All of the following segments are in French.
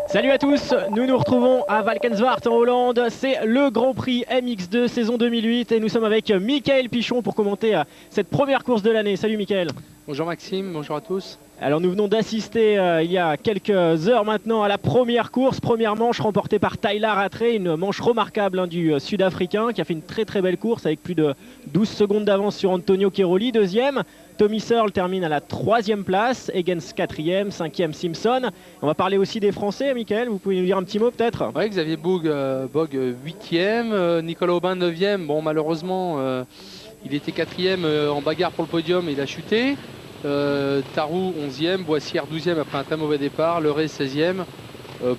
Salut à tous, nous nous retrouvons à Valkenswaard en Hollande, c'est le Grand Prix MX2 saison 2008 et nous sommes avec Michael Pichon pour commenter cette première course de l'année. Salut Michael. Bonjour Maxime, bonjour à tous. Alors nous venons d'assister il y a quelques heures maintenant à la première course, première manche remportée par Tyler Rattray, une manche remarquable du Sud-Africain qui a fait une très belle course avec plus de 12 secondes d'avance sur Antonio Cairoli, deuxième. Tommy Searle termine à la 3e place, Higgins 4e, 5e Simpson. On va parler aussi des Français, Michael, vous pouvez nous dire un petit mot peut-être? Oui, Xavier Boug 8e, Nicolas Aubin 9e. Bon, malheureusement, il était 4e en bagarre pour le podium, il a chuté. Tarou 11e, Boissière 12e après un très mauvais départ, Leray 16e,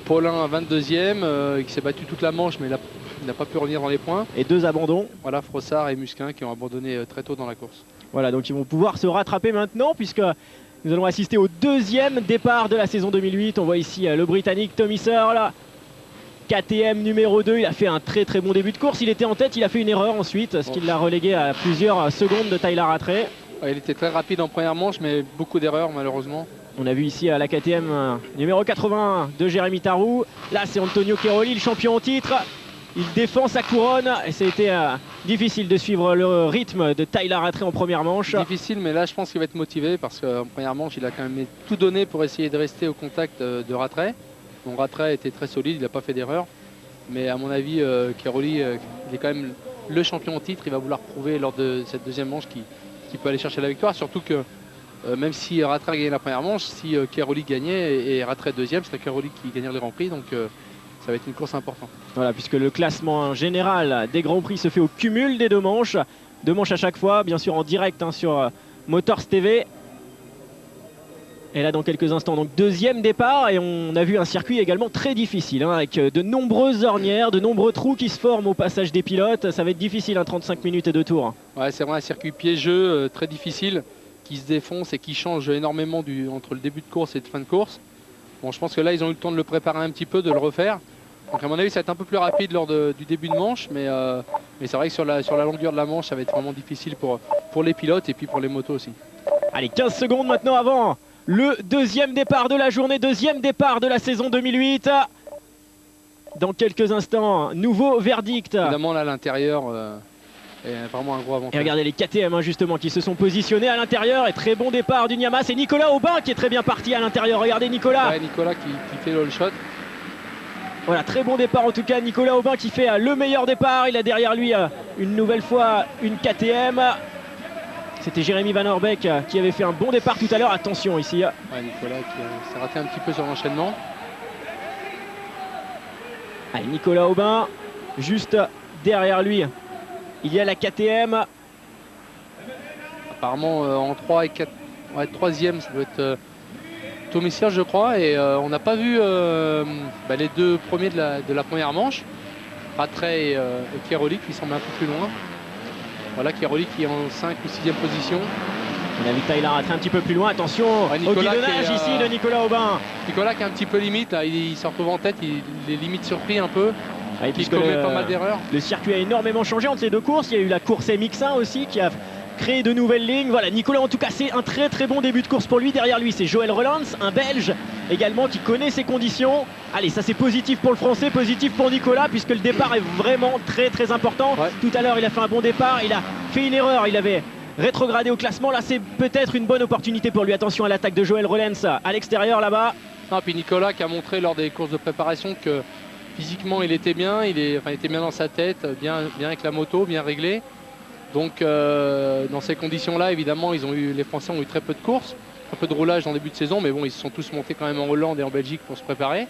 Paulin 22e qui s'est battu toute la manche mais il n'a pas pu revenir dans les points. Et 2 abandons. Voilà, Frossard et Musquin qui ont abandonné très tôt dans la course. Voilà, donc ils vont pouvoir se rattraper maintenant puisque nous allons assister au 2e départ de la saison 2008. On voit ici le Britannique Tommy Searle, KTM numéro 2, il a fait un très bon début de course. Il était en tête, il a fait une erreur ensuite, ce qui l'a relégué à plusieurs secondes de Tyler Rattray. Ouais, il était très rapide en première manche, mais beaucoup d'erreurs malheureusement. On a vu ici la KTM numéro 81 de Jérémy Tarou. Là c'est Antonio Cairoli, le champion en titre. Il défend sa couronne et ça a été difficile de suivre le rythme de Tyler Rattray en première manche. Difficile, mais là je pense qu'il va être motivé parce qu'en première manche il a quand même tout donné pour essayer de rester au contact de Rattray. Donc Rattray était très solide, il n'a pas fait d'erreur. Mais à mon avis, Cairoli il est quand même le champion en titre. Il va vouloir prouver lors de cette deuxième manche qui peut aller chercher la victoire, surtout que même si Rattray gagnait la première manche, si Cairoli gagnait et Rattray deuxième, ce serait Cairoli qui gagnerait le Grand Prix, donc ça va être une course importante. Voilà, puisque le classement général des Grands Prix se fait au cumul des deux manches à chaque fois, bien sûr en direct sur Motors TV. Et là dans quelques instants, donc deuxième départ, et on a vu un circuit également très difficile, avec de nombreuses ornières, de nombreux trous qui se forment au passage des pilotes. Ça va être difficile, 35 minutes et 2 tours. Ouais, c'est vraiment un circuit piégeux, très difficile, qui se défonce et qui change énormément entre le début de course et de fin de course. Bon, je pense que là ils ont eu le temps de le préparer un petit peu, de le refaire. Donc à mon avis ça va être un peu plus rapide lors du début de manche, mais c'est vrai que sur la longueur de la manche ça va être vraiment difficile pour les pilotes et puis pour les motos aussi. Allez, 15 secondes maintenant avant le deuxième départ de la journée, deuxième départ de la saison 2008. Dans quelques instants, nouveau verdict. Évidemment là à l'intérieur est vraiment un gros avantage. Et regardez les KTM justement qui se sont positionnés à l'intérieur. Et très bon départ du Niamas. C'est Nicolas Aubin qui est très bien parti à l'intérieur. Regardez Nicolas. Ouais, Nicolas qui fait le all shot. Voilà, très bon départ en tout cas. Nicolas Aubin qui fait le meilleur départ. Il a derrière lui une nouvelle fois une KTM. C'était Jérémy Van Orbeek qui avait fait un bon départ tout à l'heure. Attention ici. Ouais, Nicolas qui s'est raté un petit peu sur l'enchaînement. Allez, Nicolas Aubin, juste derrière lui, il y a la KTM. Apparemment en 3 et 4, ouais, 3e, ça doit être Tommy Searle je crois. Et on n'a pas vu les deux premiers de la première manche. Rattray et Cairoli qui semblent un peu plus loin. Voilà, Cairoli qui est en 5 ou 6e position. On a vu Tyler Rattray un petit peu plus loin. Attention au guidonnage ici de Nicolas Aubin. Nicolas qui est un petit peu limite, là, il se retrouve en tête, il est limite surpris un peu. Ouais, il commet pas mal d'erreurs. Le circuit a énormément changé entre les deux courses. Il y a eu la course MX1 aussi qui a créé de nouvelles lignes. Voilà, Nicolas en tout cas c'est un très bon début de course pour lui. Derrière lui c'est Joël Rollins, un Belge également qui connaît ses conditions. Allez, ça c'est positif pour le Français, positif pour Nicolas puisque le départ est vraiment très important. Ouais. Tout à l'heure il a fait un bon départ, il a fait une erreur, il avait rétrogradé au classement. Là c'est peut-être une bonne opportunité pour lui. Attention à l'attaque de Joël Rollins à l'extérieur là-bas. Puis Nicolas qui a montré lors des courses de préparation que physiquement il était bien, il était bien dans sa tête, bien avec la moto, bien réglé. Donc dans ces conditions-là, évidemment, les Français ont eu très peu de courses, un peu de roulage en début de saison, mais bon, ils se sont tous montés quand même en Hollande et en Belgique pour se préparer.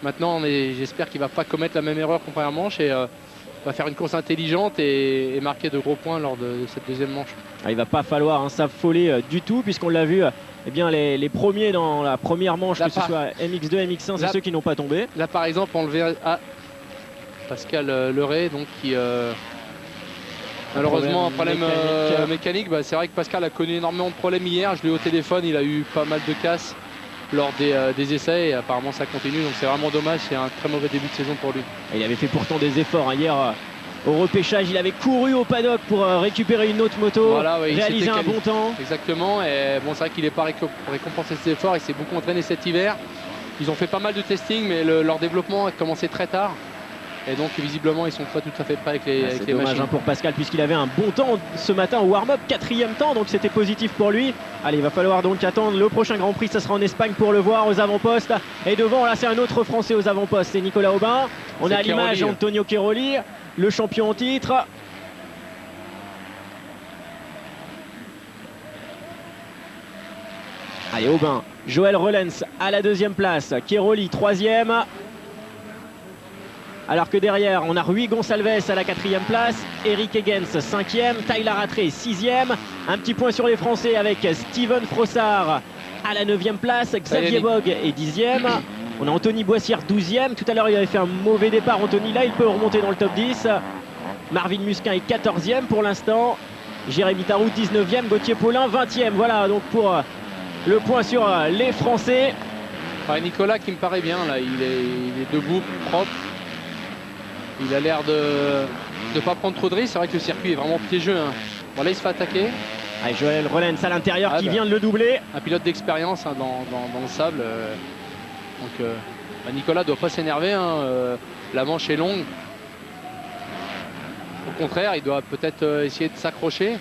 Maintenant, j'espère qu'il ne va pas commettre la même erreur qu'en première manche et va faire une course intelligente et marquer de gros points lors de cette deuxième manche. Il ne va pas falloir s'affoler du tout, puisqu'on l'a vu, les premiers dans la première manche, là, que ce soit MX2, MX1, c'est ceux qui n'ont pas tombé. Là, par exemple, on le verra à Pascal Leray, donc qui... malheureusement un problème mécanique. C'est vrai que Pascal a connu énormément de problèmes hier. Je l'ai eu au téléphone, il a eu pas mal de casses lors des essais et apparemment ça continue. Donc c'est vraiment dommage, c'est un très mauvais début de saison pour lui. Il avait fait pourtant des efforts hier au repêchage. Il avait couru au paddock pour récupérer une autre moto, voilà, ouais, réaliser un bon temps. Exactement, et bon, c'est vrai qu'il n'est pas récompensé ses efforts. Il s'est beaucoup entraîné cet hiver. Ils ont fait pas mal de testing, mais leur développement a commencé très tard. Et donc visiblement ils sont pas tout à fait prêts avec les C'est dommage machines. pour Pascal, puisqu'il avait un bon temps ce matin au warm-up, 4e temps, donc c'était positif pour lui. Allez, il va falloir donc attendre le prochain Grand Prix, ça sera en Espagne pour le voir aux avant-postes. Et devant, là c'est un autre Français aux avant-postes, c'est Nicolas Aubin. On a à l'image Antonio Cairoli, le champion en titre. Allez, Aubin, Joël Rollens à la 2e place, Cairoli 3e. Alors que derrière, on a Rui Gonçalves à la 4e place, Eric Higgins 5e, Tyler Rattray 6e. Un petit point sur les Français avec Steven Frossard à la 9e place, Xavier Bogue est 10e. On a Anthony Boissière 12e. Tout à l'heure, il avait fait un mauvais départ, Anthony. Là, il peut remonter dans le top 10. Marvin Musquin est 14e pour l'instant. Jérémy Tarou 19e, Gauthier Paulin 20e. Voilà donc pour le point sur les Français. Ouais, Nicolas qui me paraît bien là, il est debout, propre. Il a l'air de ne pas prendre trop de risques. C'est vrai que le circuit est vraiment piégeux. Hein. Bon, là, il se fait attaquer. Allez, Joël Rollens à l'intérieur qui vient de le doubler. Un pilote d'expérience hein, dans le sable. Nicolas ne doit pas s'énerver. Hein. La manche est longue. Au contraire, il doit peut-être essayer de s'accrocher.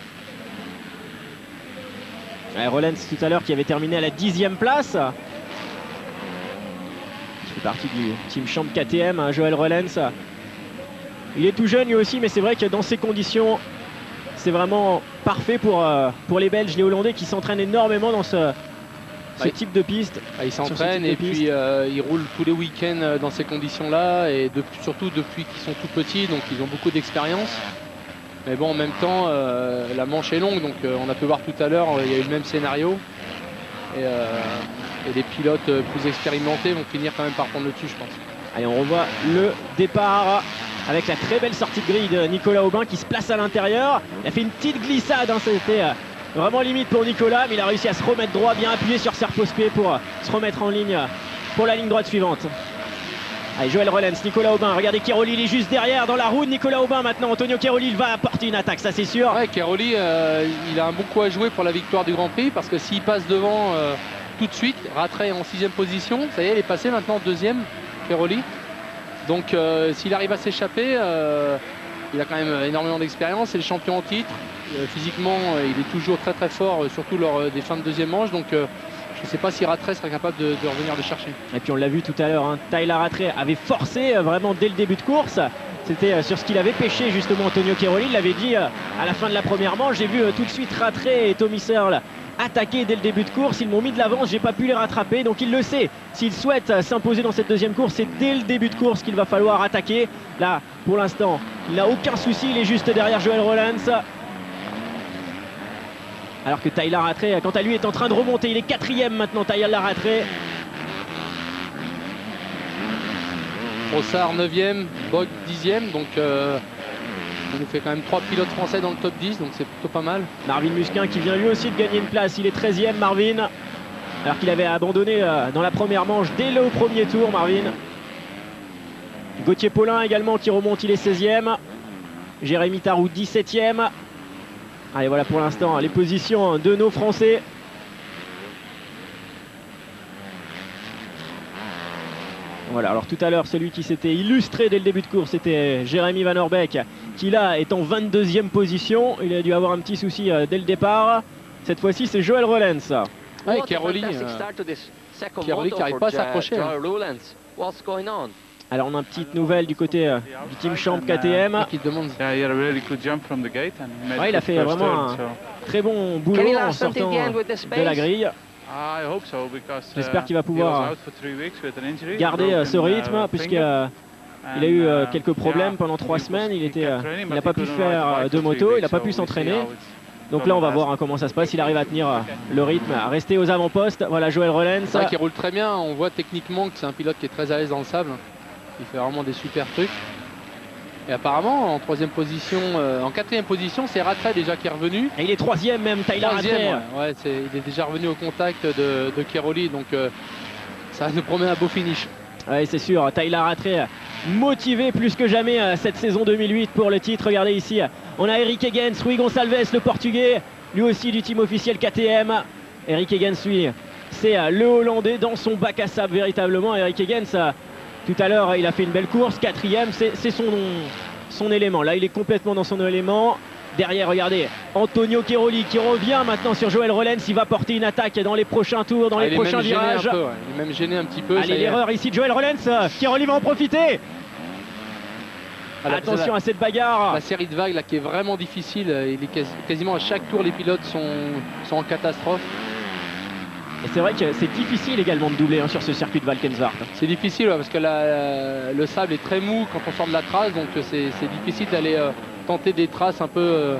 Rollens tout à l'heure qui avait terminé à la 10e place. Il fait partie du team champ KTM, hein, Joël Rollens. Il est tout jeune lui aussi, mais c'est vrai que dans ces conditions, c'est vraiment parfait pour les Belges, les Hollandais qui s'entraînent énormément dans ce type de piste. Ils s'entraînent et puis ils roulent tous les week-ends dans ces conditions-là et surtout depuis qu'ils sont tout petits, donc ils ont beaucoup d'expérience. Mais bon, en même temps, la manche est longue, donc on a pu voir tout à l'heure, il y a eu le même scénario. Et les pilotes plus expérimentés vont finir quand même par prendre le dessus, je pense. Allez, on revoit le départ avec la très belle sortie de grille de Nicolas Aubin qui se place à l'intérieur. Il a fait une petite glissade, hein, c'était vraiment limite pour Nicolas, mais il a réussi à se remettre droit, bien appuyé sur ses repose-pieds pour se remettre en ligne pour la ligne droite suivante. Allez, Joël Rollens, Nicolas Aubin, regardez Cairoli, il est juste derrière dans la roue de Nicolas Aubin maintenant. Antonio Cairoli, il va apporter une attaque, ça c'est sûr. Ouais, Cairoli, il a un bon coup à jouer pour la victoire du Grand Prix parce que s'il passe devant tout de suite, Rattray en 6e position, ça y est, il est passé maintenant en 2e, Cairoli. Donc s'il arrive à s'échapper, il a quand même énormément d'expérience, c'est le champion en titre. Physiquement, il est toujours très très fort, surtout lors des fins de 2e manche. Donc je ne sais pas si Rattray serait capable de revenir le chercher. Et puis on l'a vu tout à l'heure, hein, Tyler Rattray avait forcé vraiment dès le début de course. C'était sur ce qu'il avait pêché justement Antonio Cairoli. Il l'avait dit à la fin de la première manche. J'ai vu tout de suite Rattray et Tommy Searle attaquer dès le début de course. Ils m'ont mis de l'avance, j'ai pas pu les rattraper. Donc il le sait, s'il souhaite s'imposer dans cette 2e course, c'est dès le début de course qu'il va falloir attaquer. Là, pour l'instant, il n'a aucun souci, il est juste derrière Joël Rollens. Alors que Tyler Rattray, quant à lui, est en train de remonter. Il est 4e maintenant, Tyler Rattray. Frossard 9e, Bogue 10e. Donc ça nous fait quand même 3 pilotes français dans le top 10. Donc c'est plutôt pas mal. Marvin Musquin qui vient lui aussi de gagner une place. Il est 13e, Marvin. Alors qu'il avait abandonné dans la première manche dès le premier tour, Marvin. Gauthier Paulin également qui remonte, il est 16e. Jérémy Tarou 17e. Allez, voilà pour l'instant les positions de nos Français. Voilà, alors tout à l'heure, celui qui s'était illustré dès le début de course, c'était Jérémy Van Orbeek, qui là est en 22e position. Il a dû avoir un petit souci dès le départ. Cette fois-ci, c'est Joël Rollens. Ouais, Cairoli qui n'arrive pas à s'accrocher. Alors on a une petite nouvelle du côté du team champ KTM. Qui demande. Ouais, il a fait vraiment un très bon boulot en sortant de la grille. J'espère qu'il va pouvoir garder ce rythme puisqu'il a eu quelques problèmes pendant 3 semaines. Il n'a pas pu faire de moto, il n'a pas pu s'entraîner. Donc là on va voir comment ça se passe, il arrive à tenir le rythme, à rester aux avant-postes. Voilà Joël Rollens. C'est vrai qu'il roule très bien, on voit techniquement que c'est un pilote qui est très à l'aise dans le sable. Il fait vraiment des super trucs. Et apparemment en 3e position, en 4e position, c'est Rattray déjà qui est revenu. Et il est 3e même, Tyler Rattray. Ouais, il est déjà revenu au contact de Cairoli, donc ça nous promet un beau finish. Oui, c'est sûr, Tyler Rattray motivé plus que jamais cette saison 2008 pour le titre. Regardez ici, on a Eric Higgins, Rui Gonçalves, le portugais, lui aussi du team officiel KTM. Eric Higgins, lui, c'est le Hollandais dans son bac à sable véritablement. Eric Eggens, tout à l'heure, il a fait une belle course, quatrième, c'est son élément. Là, il est complètement dans son élément. Derrière, regardez, Antonio Cairoli qui revient maintenant sur Joël Rollens. Il va porter une attaque dans les prochains tours, dans les prochains virages. Peu, ouais. Il est même gêné un petit peu. Allez, l'erreur ici de Joël Rollens. Cairoli va en profiter. Attention à cette bagarre. La série de vagues là, qui est vraiment difficile. Il est quasiment à chaque tour, les pilotes sont en catastrophe. Et c'est vrai que c'est difficile également de doubler sur ce circuit de Valkenswaard. C'est difficile parce que le sable est très mou quand on sort de la trace. Donc c'est difficile d'aller tenter des traces un peu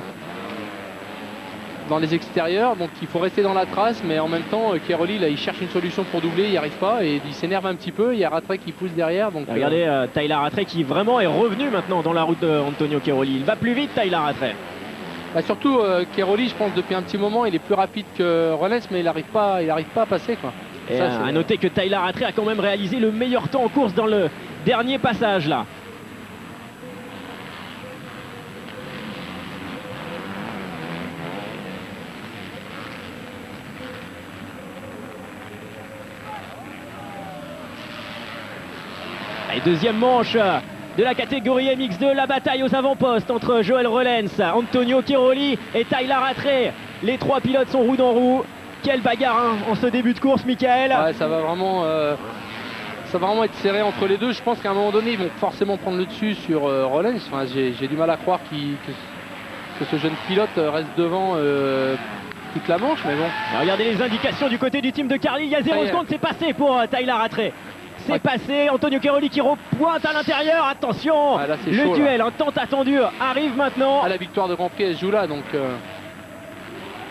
dans les extérieurs. Donc il faut rester dans la trace. Mais en même temps, Cairoli, là, il cherche une solution pour doubler. Il n'y arrive pas et il s'énerve un petit peu. Il y a Rattray qui pousse derrière. Donc, regardez Tyler Rattray qui vraiment est revenu maintenant dans la route d'Antonio Cairoli. Il va plus vite, Tyler Rattray. Bah surtout Cairoli, je pense depuis un petit moment, il est plus rapide que Rollens, mais il n'arrive pas à passer, quoi. Et à noter que Tyler Rattray a quand même réalisé le meilleur temps en course dans le dernier passage là. Et deuxième manche de la catégorie MX2, la bataille aux avant-postes entre Joël Rollens, Antonio Cairoli et Tyler Rattray. Les trois pilotes sont roue dans roue. Quelle bagarre en ce début de course, Michael. Ouais, ça va vraiment être serré entre les deux. Je pense qu'à un moment donné, ils vont forcément prendre le dessus sur Rollens. Enfin, j'ai du mal à croire que ce jeune pilote reste devant toute la manche, mais bon. Regardez les indications du côté du team de Carly. Il y a 0 secondes, c'est passé pour Tyler Rattray. C'est passé, Antonio Cairoli qui repointe à l'intérieur, attention, le duel, un tant attendu, arrive maintenant. La victoire de Grand Prix, elle se joue là, donc...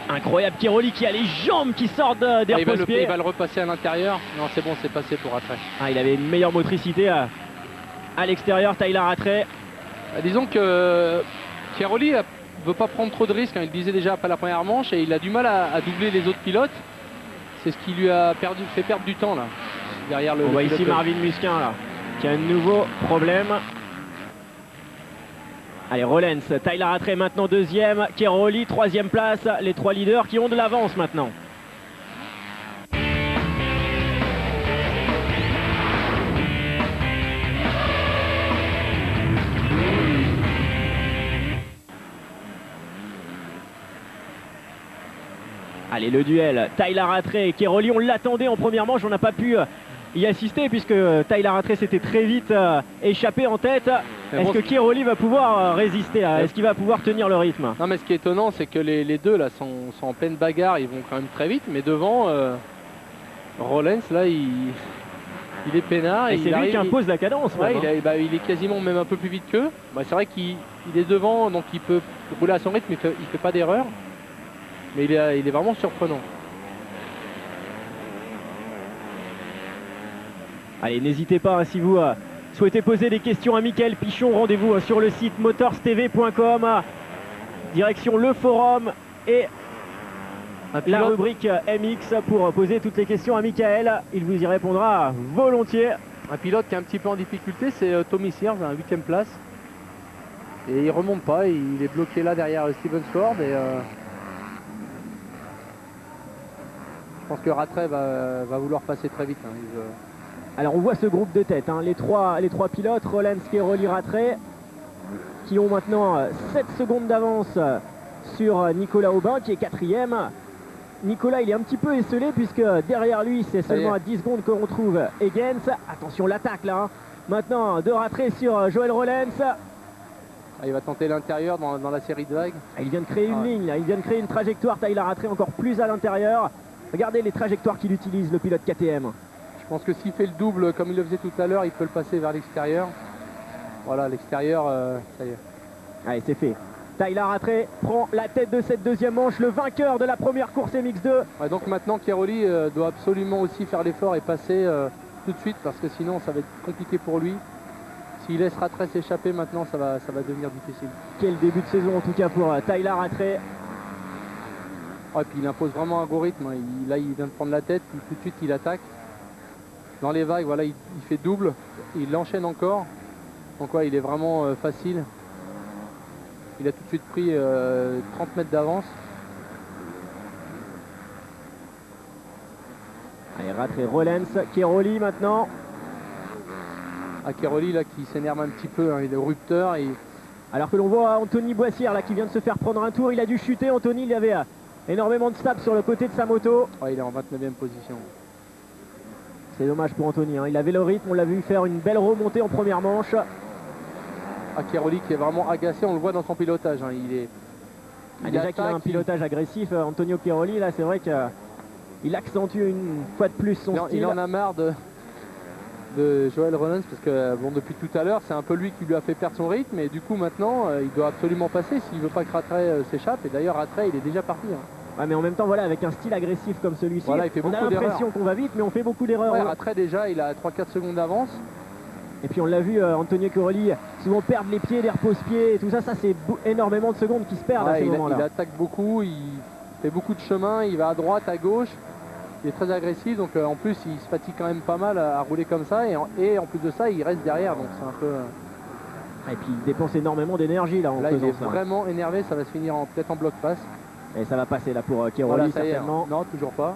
Incroyable, Cairoli qui a les jambes qui sortent des repose-pieds. Il va le repasser à l'intérieur, non c'est bon, c'est passé pour Rattray. Il avait une meilleure motricité à l'extérieur, Tyler Rattray. Disons que Cairoli ne veut pas prendre trop de risques, il le disait déjà après la première manche, et il a du mal à doubler les autres pilotes. C'est ce qui lui a fait perdre du temps là. Derrière on voit ici Marvin Musquin là, qui a un nouveau problème. Allez, Rollens, Tyler Rattray maintenant deuxième, Cairoli troisième place, les trois leaders qui ont de l'avance maintenant. Allez, le duel, Tyler Rattray et Cairoli, on l'attendait en première manche, on n'a pas pu y assister puisque Tyler Rattray s'était très vite échappé en tête. Est-ce que Cairoli va pouvoir résister? Est-ce qu'il va pouvoir tenir le rythme? Non, mais ce qui est étonnant, c'est que les deux là sont en pleine bagarre, ils vont quand même très vite, mais devant Rollens là il est peinard. Et c'est lui qui impose la cadence. Ouais, il est quasiment même un peu plus vite qu'eux. C'est vrai qu'il est devant, donc il peut rouler à son rythme, il fait pas d'erreur. Mais il est vraiment surprenant. Allez, n'hésitez pas si vous souhaitez poser des questions à Mickaël Pichon. Rendez-vous sur le site motorstv.com. Direction le forum et la rubrique MX pour poser toutes les questions à Mickaël. Il vous y répondra volontiers. Un pilote qui est un petit peu en difficulté, c'est Tommy Sears, à la 8e place. Et il remonte pas, il est bloqué là derrière Steven Sword. Et je pense que Rattray va vouloir passer très vite. Alors on voit ce groupe de tête, les trois pilotes, Rollens, Cairoli, Rattray, qui ont maintenant 7 secondes d'avance sur Nicolas Aubin qui est quatrième. Nicolas il est un petit peu esselé puisque derrière lui c'est seulement à 10 secondes qu'on retrouve Eggens. Attention l'attaque là, maintenant de Rattray sur Joël Rollens. Il va tenter l'intérieur dans la série de vagues. Il vient de créer une ligne là, il vient de créer une trajectoire, Tyler Rattray encore plus à l'intérieur. Regardez les trajectoires qu'il utilise le pilote KTM. Je pense que s'il fait le double comme il le faisait tout à l'heure, il peut le passer vers l'extérieur. Voilà, l'extérieur, ça y est. Allez, c'est fait. Tyler Rattray prend la tête de cette deuxième manche, le vainqueur de la première course MX2. Ouais, donc maintenant, Cairoli doit absolument aussi faire l'effort et passer tout de suite parce que sinon, ça va être compliqué pour lui. S'il laisse Rattray s'échapper maintenant, ça va devenir difficile. Quel début de saison en tout cas pour Tyler Rattray. Ouais, puis il impose vraiment un gros rythme. Là, il vient de prendre la tête, puis tout de suite, il attaque. Dans les vagues, voilà, il fait double, il enchaîne encore. Donc ouais, il est vraiment facile. Il a tout de suite pris 30 mètres d'avance. Rattray, Rollens, Cairoli maintenant. Cairoli là qui s'énerve un petit peu, hein, il est au rupteur. Alors que l'on voit Anthony Boissière là qui vient de se faire prendre un tour, il a dû chuter. Anthony, il avait énormément de sable sur le côté de sa moto. Ouais, il est en 29e position. C'est dommage pour Anthony, hein. Il avait le rythme, on l'a vu faire une belle remontée en première manche. Cairoli qui est vraiment agacé, on le voit dans son pilotage, hein. Déjà qu'il a un pilotage agressif, Antonio Cairoli, là c'est vrai qu'il accentue une fois de plus son style. Il en a marre de Joël Rollens parce que bon, depuis tout à l'heure c'est un peu lui qui lui a fait perdre son rythme et du coup maintenant il doit absolument passer s'il veut pas que Rattray s'échappe, et d'ailleurs Rattray il est déjà parti, hein. Ouais, mais en même temps voilà, avec un style agressif comme celui-ci, voilà, on a l'impression qu'on va vite mais on fait beaucoup d'erreurs. Ouais, Rattray déjà il a 3-4 secondes d'avance. Et puis on l'a vu, Antonio Cairoli souvent perdre les pieds, les repose-pieds et tout ça, c'est énormément de secondes qui se perdent à ce moment-là. Il attaque beaucoup, il fait beaucoup de chemin, il va à droite, à gauche. Il est très agressif, donc en plus il se fatigue quand même pas mal à rouler comme ça, et en plus de ça il reste derrière, donc c'est un peu... Et puis il dépense énormément d'énergie là en faisant ça. Là il est vraiment énervé, ça va se finir peut-être en bloc passe. Et ça va passer là pour Cairoli, voilà, certainement. Non, toujours pas.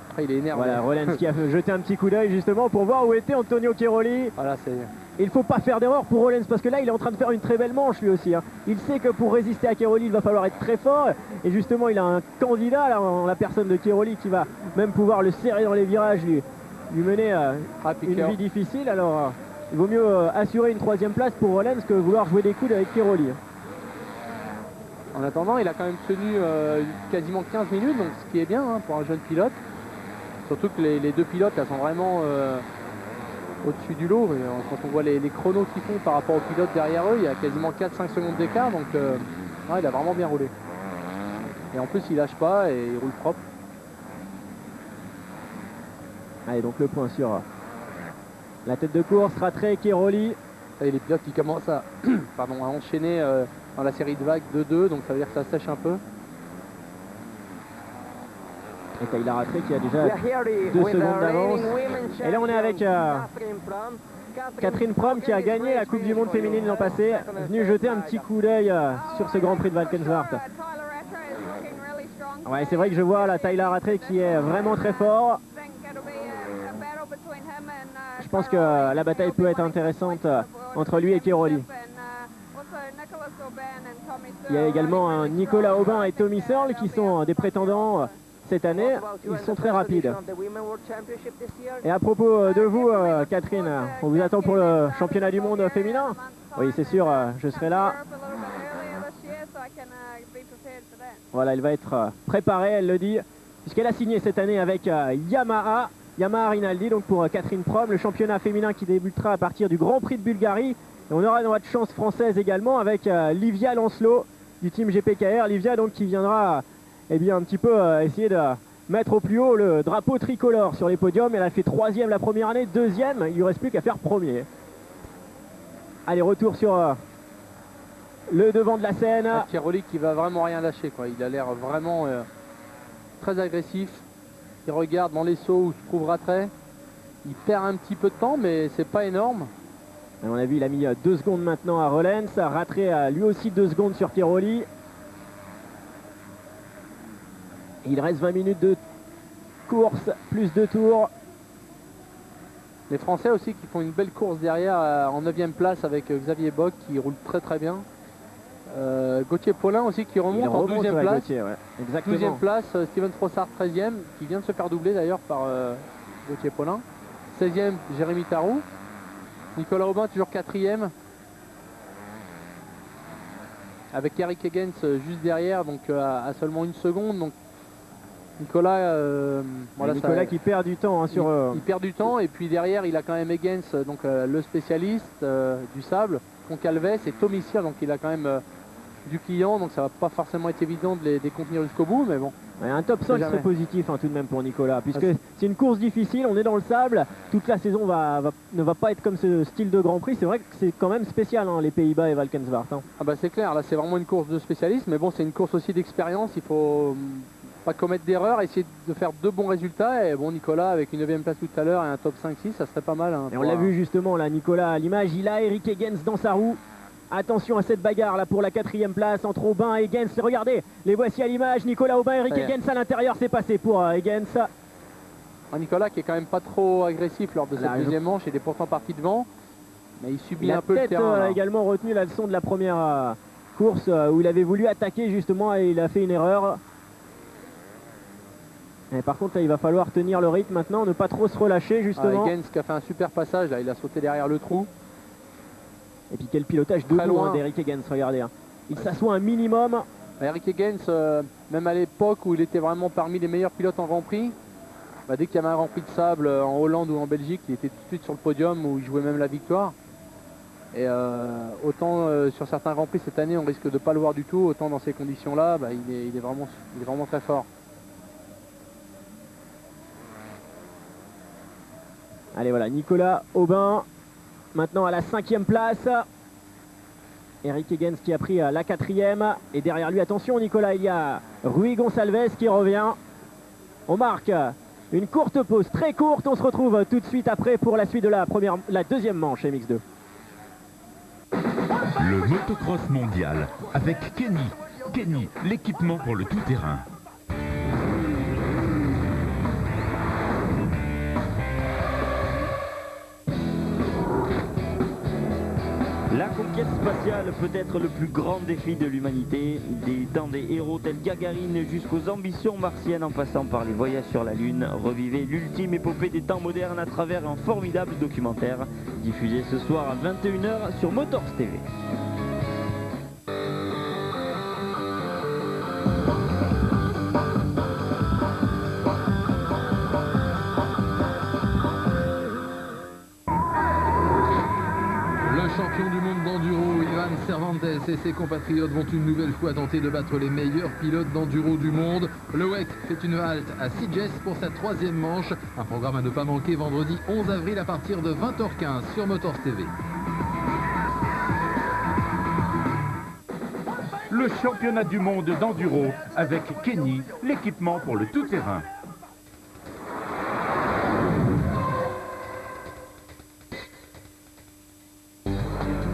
Après il est énervé. Voilà, Rollens qui a jeté un petit coup d'œil justement pour voir où était Antonio Cairoli. Voilà, il ne faut pas faire d'erreur pour Rollens parce que là il est en train de faire une très belle manche lui aussi, hein. Il sait que pour résister à Cairoli il va falloir être très fort, et justement il a un candidat là, en la personne de Cairoli, qui va même pouvoir le serrer dans les virages, lui mener une vie difficile. Alors il vaut mieux assurer une 3e place pour Rollens que vouloir jouer des coudes avec Cairoli. En attendant il a quand même tenu quasiment 15 minutes, donc ce qui est bien, hein, pour un jeune pilote, surtout que les deux pilotes là sont vraiment au-dessus du lot. Quand on voit les chronos qu'ils font par rapport aux pilotes derrière eux, il y a quasiment 4-5 secondes d'écart, donc ouais, il a vraiment bien roulé. Et en plus il lâche pas et il roule propre. Allez, donc le point sur la tête de course, Rattray, Cairoli. Et les pilotes qui commencent à, à enchaîner dans la série de vagues 2-2, donc ça veut dire que ça sèche un peu. Et Tyler Rattray qui a déjà 2 secondes d'avance. Et là on est avec Catherine Prom qui a gagné la Coupe du Monde féminine l'an passé, venue jeter un petit coup d'œil sur ce Grand Prix de Valkenswaard. Ouais, c'est vrai que je vois la Tyler Rattray qui est vraiment très fort. Je pense que la bataille peut être intéressante entre lui et Cairoli. Il y a également Nicolas Aubin et Tommy Searle qui sont des prétendants cette année. Ils sont très rapides. Et à propos de vous, Catherine, on vous attend pour le championnat du monde féminin? Oui, c'est sûr, je serai là. Voilà, elle va être préparée, elle le dit, puisqu'elle a signé cette année avec Yamaha Rinaldi, donc pour Catherine Prom, le championnat féminin qui débutera à partir du Grand Prix de Bulgarie. Et on aura notre chance française également avec Livia Lancelot du team GPKR. Livia donc qui viendra un petit peu essayer de mettre au plus haut le drapeau tricolore sur les podiums. Elle a fait 3e la première année, 2e, il ne lui reste plus qu'à faire 1er. Allez, retour sur le devant de la scène. Cairoli qui va vraiment rien lâcher, quoi. Il a l'air vraiment très agressif. Il regarde dans les sauts où se trouve Rattray. Il perd un petit peu de temps, mais c'est pas énorme. À mon avis, il a mis 2 secondes maintenant à Rollens. Rattray a lui aussi 2 secondes sur Cairoli. Il reste 20 minutes de course, plus 2 tours. Les Français aussi qui font une belle course derrière en 9e place avec Xavier Bock qui roule très très bien. Gauthier Paulin aussi qui remonte en 12e place. Gauthier, ouais. Exactement. 12e place, Steven Frossard 13e, qui vient de se faire doubler d'ailleurs par Gauthier Paulin. 16e, Jérémy Tarou. Nicolas Aubin toujours 4e. Avec Eric Higgins juste derrière, donc à seulement 1 seconde. Donc Nicolas, voilà, Nicolas qui perd du temps sur... Il perd du temps, et puis derrière il a quand même Higgins, donc le spécialiste du sable, Concalves, et Tommy Searle, donc il a quand même du client, donc ça va pas forcément être évident de les contenir jusqu'au bout, mais bon. Ouais, un top 5 serait positif tout de même pour Nicolas, puisque c'est une course difficile, on est dans le sable, toute la saison ne va pas être comme ce style de Grand Prix. C'est vrai que c'est quand même spécial, hein, les Pays-Bas et Valkenswaard. Hein. Ah bah c'est clair, là c'est vraiment une course de spécialiste, mais bon, c'est une course aussi d'expérience, il faut pas commettre d'erreur, essayer de faire de bons résultats. Et bon, Nicolas avec une 9e place tout à l'heure et un top 5-6, ça serait pas mal. Hein, et on l'a vu justement là, Nicolas à l'image, il a Eric Higgins dans sa roue. Attention à cette bagarre là pour la 4e place entre Aubin et Higgins. Regardez, les voici à l'image, Nicolas Aubin, Eric Higgins à l'intérieur, c'est passé pour Higgins. Nicolas qui est quand même pas trop agressif lors de cette deuxième manche, il est pourtant parti devant, mais il subit un peu le terrain. Il a également retenu la leçon de la première course où il avait voulu attaquer justement et il a fait une erreur. Et par contre là, il va falloir tenir le rythme maintenant, ne pas trop se relâcher justement. Higgins qui a fait un super passage, là, il a sauté derrière le trou. Et puis quel pilotage debout d'Eric Higgins, regardez. Il s'assoit un minimum. Eric Higgins, même à l'époque où il était vraiment parmi les meilleurs pilotes en Grand Prix, dès qu'il y avait un Grand Prix de sable en Hollande ou en Belgique, il était tout de suite sur le podium où il jouait même la victoire. Et autant sur certains Grands Prix cette année on risque de ne pas le voir du tout, autant dans ces conditions-là, il est vraiment très fort. Allez voilà, Nicolas Aubin maintenant à la 5e place. Eric Higgins qui a pris la 4e. Et derrière lui, attention Nicolas, il y a Rui Gonçalves qui revient. On marque une courte pause, très courte. On se retrouve tout de suite après pour la suite de la deuxième manche MX2. Le motocross mondial avec Kenny. Kenny, l'équipement pour le tout-terrain. La conquête spatiale peut être le plus grand défi de l'humanité, dans des héros tels Gagarine jusqu'aux ambitions martiennes en passant par les voyages sur la Lune. Revivez l'ultime épopée des temps modernes à travers un formidable documentaire diffusé ce soir à 21 h sur Motors TV. Champion du monde d'enduro, Ivan Cervantes et ses compatriotes vont une nouvelle fois tenter de battre les meilleurs pilotes d'enduro du monde. Le WEC fait une halte à Sitges pour sa 3e manche. Un programme à ne pas manquer vendredi 11 avril à partir de 20 h 15 sur Motors TV. Le championnat du monde d'enduro avec Kenny, l'équipement pour le tout-terrain.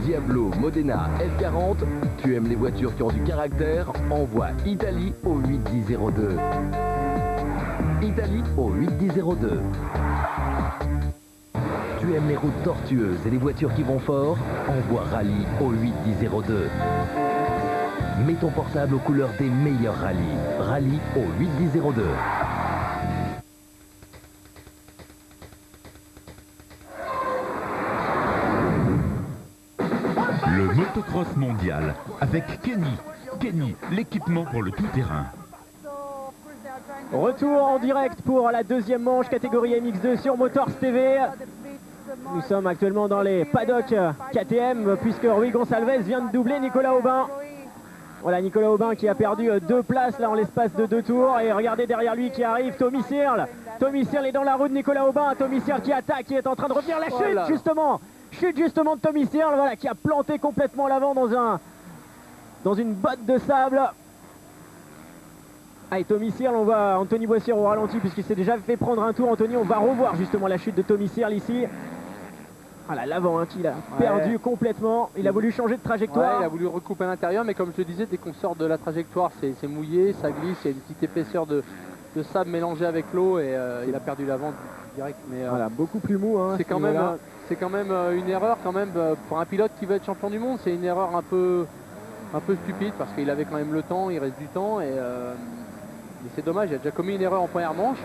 Diablo Modena F40, tu aimes les voitures qui ont du caractère, envoie Italie au 81002. Italie au 81002. Tu aimes les routes tortueuses et les voitures qui vont fort, envoie Rallye au 81002. Mets ton portable aux couleurs des meilleurs rallyes. Rallye au 81002. Le motocross mondial avec Kenny. Kenny, l'équipement pour le tout-terrain. Retour en direct pour la deuxième manche catégorie MX2 sur Motors TV. Nous sommes actuellement dans les paddocks KTM puisque Rui Gonçalves vient de doubler Nicolas Aubin. Voilà Nicolas Aubin qui a perdu 2 places là en l'espace de 2 tours. Et regardez derrière lui qui arrive Tommy Searle. Tommy Searle est dans la roue de Nicolas Aubin. Tommy Searle qui attaque, qui est en train de revenir. La chute justement. Chute justement de Tommy Searle, voilà, qui a planté complètement l'avant dans une botte de sable. Allez, Tommy Searle, on voit Anthony Boissière au ralenti puisqu'il s'est déjà fait prendre un tour. Anthony, on va revoir justement la chute de Tommy Searle ici. Voilà, l'avant qu'il a perdu complètement. Il a voulu changer de trajectoire. Il a voulu recouper à l'intérieur, mais comme je te disais, dès qu'on sort de la trajectoire, c'est mouillé, ça glisse, il y a une petite épaisseur de sable mélangée avec l'eau et il a perdu l'avant direct. Mais, voilà, beaucoup plus mou. Hein, c'est quand même une erreur quand même pour un pilote qui veut être champion du monde. C'est une erreur un peu stupide parce qu'il avait quand même le temps, il reste du temps et c'est dommage, il a déjà commis une erreur en première manche.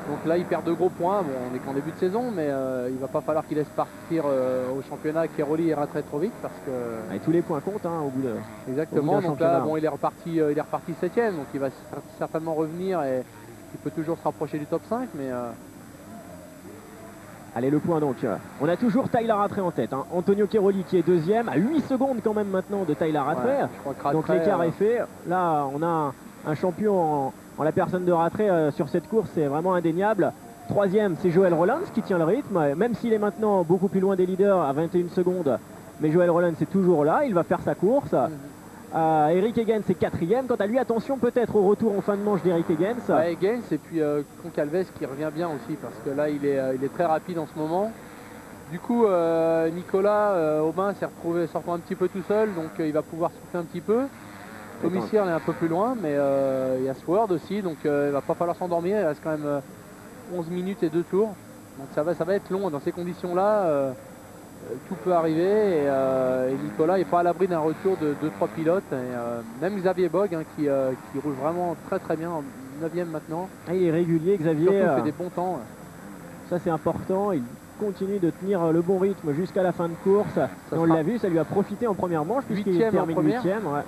Donc là il perd de gros points, bon, on est qu'en début de saison mais il va pas falloir qu'il laisse partir au championnat Keroli ira très trop vite parce que... Et tous les points comptent au bout de... Exactement, donc là bon, il est reparti 7ème, donc il va certainement revenir et il peut toujours se rapprocher du top 5 mais... Allez, le point donc. On a toujours Tyler Rattray en tête. Antonio Keroli qui est 2e, à 8 secondes quand même maintenant de Tyler Rattray. Donc l'écart est fait. Là, on a un champion en la personne de Rattray sur cette course, c'est vraiment indéniable. 3e, c'est Joël Rollins qui tient le rythme, même s'il est maintenant beaucoup plus loin des leaders à 21 secondes. Mais Joël Rollins est toujours là, il va faire sa course. Eric Higgins c'est 4e. Quant à lui, attention peut-être au retour en fin de manche d'Eric Higgins. Higgins et puis Concalves qui revient bien aussi parce que là il est très rapide en ce moment. Du coup Nicolas Aubin s'est retrouvé sortant un petit peu tout seul, donc il va pouvoir souffler un petit peu. Tommy Searle est un peu plus loin, mais il y a Sword aussi, donc il va pas falloir s'endormir. Il reste quand même 11 minutes et 2 tours. Donc ça va être long. Dans ces conditions-là, tout peut arriver. Et Nicolas n'est pas à l'abri d'un retour de 2-3 pilotes. Et, même Xavier Bogue, hein, qui roule vraiment très très bien, en 9e maintenant. Ah, il est régulier, Xavier. Surtout, fait des bons temps. Ça c'est important. Il continue de tenir le bon rythme jusqu'à la fin de course. Et on l'a vu, ça lui a profité en première manche puisqu'il termine 8e.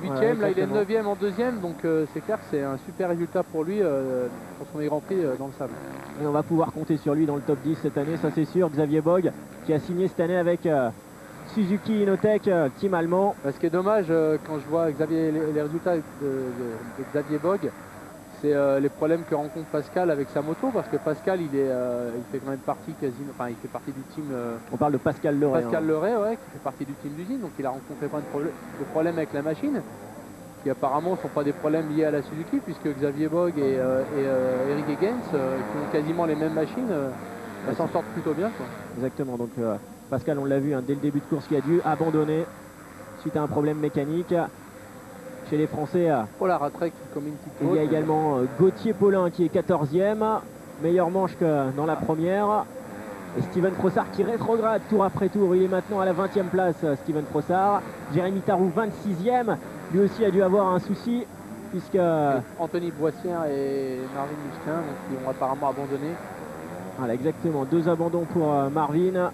8e, là il est 9e en 2e, donc c'est clair que c'est un super résultat pour lui pour son Grand Prix dans le sable. Et on va pouvoir compter sur lui dans le top 10 cette année, ça c'est sûr. Xavier Bogue qui a signé cette année avec Suzuki Inotech, team allemand. Ce qui est dommage quand je vois les résultats de Xavier Bogue, c'est les problèmes que rencontre Pascal avec sa moto, parce que Pascal il fait quand même partie il fait partie du team. On parle de Pascal Leray. Pascal Leray, ouais, qui fait partie du team d'usine, donc il a rencontré plein de problèmes avec la machine, qui apparemment ne sont pas des problèmes liés à la Suzuki, puisque Xavier Bogue et Eric Higgins, qui ont quasiment les mêmes machines, s'en sortent plutôt bien, quoi. Exactement, donc Pascal on l'a vu hein, dès le début de course qui a dû abandonner suite à un problème mécanique. Chez les Français, oh la Ratrek qui comme une petite il y a également Gauthier Paulin qui est 14e, meilleure manche que dans la première. Et Steven Frossard qui rétrograde tour après tour, il est maintenant à la 20e place, Steven Frossard. Jérémy Tarou 26e, lui aussi a dû avoir un souci puisque Anthony Boissière et Marvin Musquin donc, qui ont apparemment abandonné. Voilà, exactement, 2 abandons pour Marvin.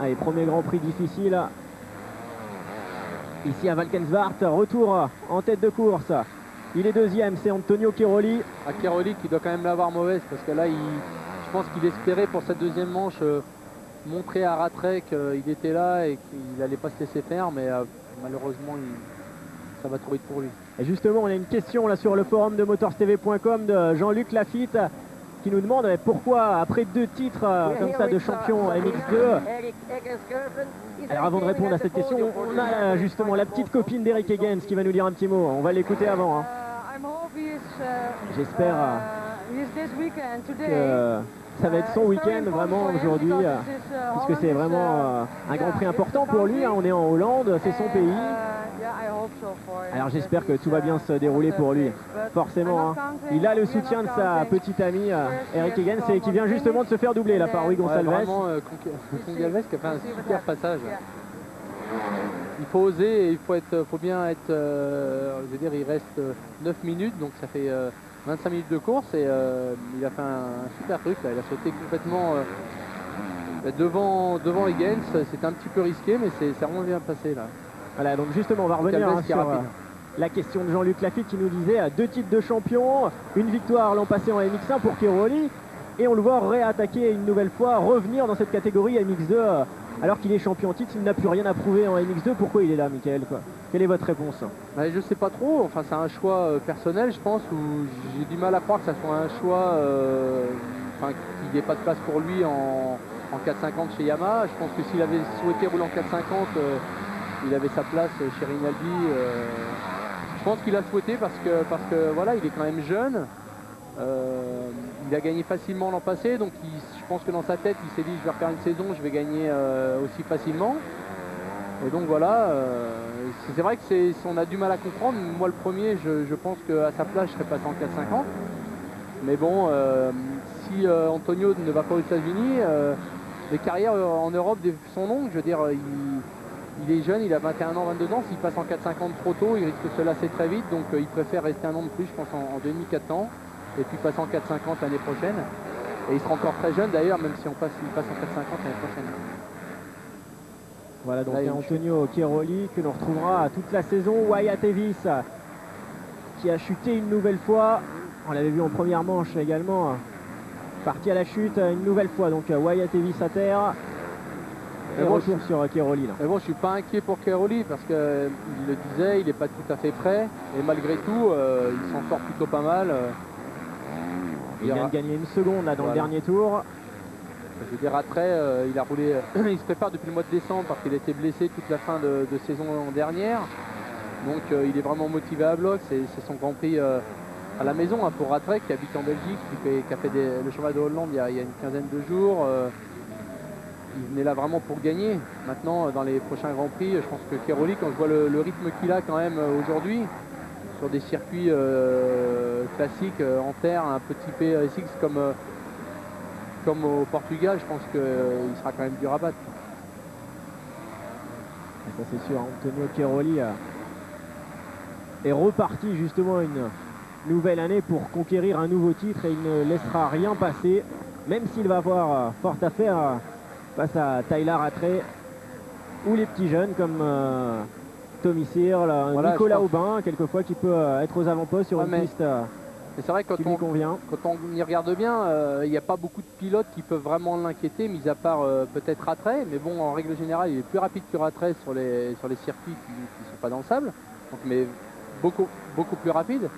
Allez, premier Grand Prix difficile ici à Valkenswaard, retour en tête de course. Il est 2e, c'est Antonio Cairoli. Cairoli qui doit quand même l'avoir mauvaise, parce que là, je pense qu'il espérait pour cette deuxième manche montrer à Ratrek qu'il était là et qu'il n'allait pas se laisser faire, mais malheureusement, ça va trop vite pour lui. Et justement, on a une question là sur le forum de motorstv.com de Jean-Luc Lafitte qui nous demande pourquoi, après 2 titres comme ça de champion MX2, alors avant de répondre à cette question, on a justement la petite copine d'Eric Higgins qui va nous dire un petit mot. On va l'écouter avant. Hein. J'espère que ça va être son week-end vraiment aujourd'hui, puisque c'est vraiment un Grand Prix important pour lui. Hein. On est en Hollande, c'est son pays. Alors j'espère que tout va bien se dérouler pour lui. Forcément, hein. Il a le soutien de sa petite amie Eric Higgins et qui vient justement de se faire doubler là par Rui Gonçalves. Vraiment, Gonçalves qui a fait un super passage. Il faut oser, il faut bien être, je veux dire, il reste 9 minutes, donc ça fait 25 minutes de course et il a fait un super truc là. Il a sauté complètement devant Higgins. C'était un petit peu risqué, mais c'est vraiment bien passé là. Voilà, donc justement on va revenir sur la question de Jean-Luc Lafitte qui nous disait 2 titres de champion, une victoire l'an passé en MX1 pour Cairoli, et on le voit réattaquer une nouvelle fois, revenir dans cette catégorie MX2 alors qu'il est champion en titre, il n'a plus rien à prouver en MX2. Pourquoi il est là, Michael, quoi? Quelle est votre réponse? Je sais pas trop, enfin c'est un choix personnel je pense, où j'ai du mal à croire que ça soit un choix qu'il n'y ait pas de place pour lui en 450 chez Yamaha. Je pense que s'il avait souhaité rouler en 450, il avait sa place chez Rinaldi. Je pense qu'il a souhaité parce que voilà, il est quand même jeune. Il a gagné facilement l'an passé, donc je pense que dans sa tête il s'est dit je vais refaire une saison, je vais gagner aussi facilement. Et donc voilà, c'est vrai que on a du mal à comprendre. Moi le premier, je pense qu'à sa place je serais passé en 450. Mais bon, si Antonio ne va pas aux États-Unis, les carrières en Europe sont longues. Je veux dire, il est jeune, il a 21 ans, 22 ans. S'il passe en 450 trop tôt, il risque de se lasser très vite. Donc il préfère rester un an de plus, je pense, en 2004 ans. Et puis passer en 450 l'année prochaine. Et il sera encore très jeune d'ailleurs, même si il passe en 450 l'année prochaine. Voilà, donc Antonio Cairoli que l'on retrouvera toute la saison. Wyatt Davis qui a chuté une nouvelle fois. On l'avait vu en première manche également. Parti à la chute une nouvelle fois. Donc Wyatt Davis à terre. Et retour sur Cairoli là. Mais bon, je suis pas inquiet pour Cairoli parce qu'il le disait, il n'est pas tout à fait prêt. Et malgré tout, il s'en sort plutôt pas mal. Il vient de gagner une seconde là dans le dernier tour. Je veux dire, après, il a roulé, il se prépare depuis le mois de décembre parce qu'il a été blessé toute la fin de saison dernière. Donc il est vraiment motivé à bloc. C'est son Grand Prix à la maison, hein, pour Ratrek qui habite en Belgique, qui a fait le championnat de Hollande il y a une quinzaine de jours. Il venait là vraiment pour gagner. Maintenant, dans les prochains Grands Prix, je pense que Cairoli, quand je vois le rythme qu'il a quand même aujourd'hui, sur des circuits classiques en terre, un petit PSX comme au Portugal, je pense qu'il sera quand même dur à battre. Et ça c'est sûr, Antonio Cairoli est reparti justement une nouvelle année pour conquérir un nouveau titre et il ne laissera rien passer, même s'il va avoir fort à faire face à Tyler Rattray ou les petits jeunes comme Tommy Searle, Voilà, Nicolas Aubin, quelquefois qui peut être aux avant-postes sur une piste Mais c'est vrai que qui lui convient. quand on y regarde bien, il n'y a pas beaucoup de pilotes qui peuvent vraiment l'inquiéter, mis à part peut-être Rattray. Mais bon, en règle générale, il est plus rapide que Rattray sur les circuits qui ne sont pas dans le sable. Donc, mais beaucoup plus rapide.